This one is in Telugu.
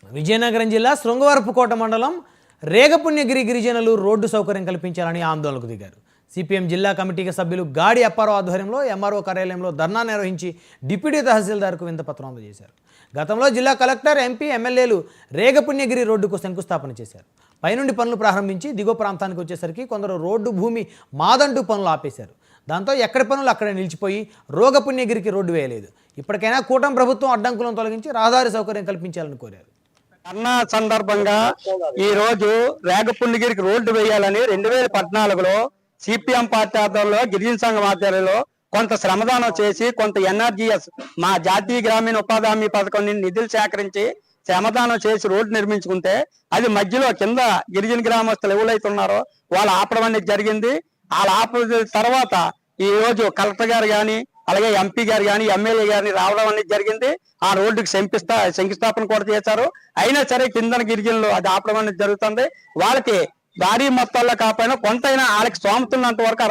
విజయనగరం జిల్లా శృంగవరపుకోట మండలం రేగపుణ్యగిరి గిరిజనులు రోడ్డు సౌకర్యం కల్పించాలని ఆందోళనకు దిగారు. సిపిఎం జిల్లా కమిటీకి సభ్యులు గాడి అప్పారావు ఆధ్వర్యంలో ఎంఆర్ఓ కార్యాలయంలో ధర్నా నిర్వహించి డిప్యూటీ తహసీల్దార్కు వినతిపత్రం అందజేశారు. గతంలో జిల్లా కలెక్టర్, ఎంపీ, ఎమ్మెల్యేలు రేగపుణ్యగిరి రోడ్డుకు శంకుస్థాపన చేశారు. పైనుండి పనులు ప్రారంభించి దిగువ ప్రాంతానికి వచ్చేసరికి కొందరు రోడ్డు భూమి మాదంటూ పనులు ఆపేశారు. దాంతో ఎక్కడి పనులు అక్కడే నిలిచిపోయి రేగపుణ్యగిరికి రోడ్డు వేయలేదు. ఇప్పటికైనా కూటమి ప్రభుత్వం అడ్డంకులను తొలగించి రహదారి సౌకర్యం కల్పించాలని కోరారు. అన్న సందర్భంగా ఈ రోజు రేగపుణ్యగిరికి రోడ్డు వేయాలని 2014లో సిపిఎం పార్టీ ఆధ్వర్యంలో గిరిజన సంఘం ఆధ్వర్యంలో కొంత శ్రమదానం చేసి కొంత ఎన్ఆర్జీఎస్ మా జాతీయ గ్రామీణ ఉపాధి హామీ పథకం నిధులు సేకరించి శ్రమదానం చేసి రోడ్డు నిర్మించుకుంటే అది మధ్యలో కింద గిరిజన గ్రామస్తులు ఎవరైతే ఉన్నారో వాళ్ళు ఆపడం అనేది జరిగింది. వాళ్ళ ఆపద తర్వాత ఈ రోజు కలెక్టర్ గారు కానీ అలాగే ఎంపీ గారు కానీ ఎమ్మెల్యే గారిని రావడం అనేది జరిగింది. ఆ రోడ్డుకి శంకుస్థాపన కూడా చేశారు. అయినా సరే కింద గిరిజనులు అది ఆపడం అనేది జరుగుతుంది. వాళ్ళకి భారీ మొత్తాల్లో కాకపోయినా కొంతైనా వాళ్ళకి స్తోమత ఉన్నంత వరకు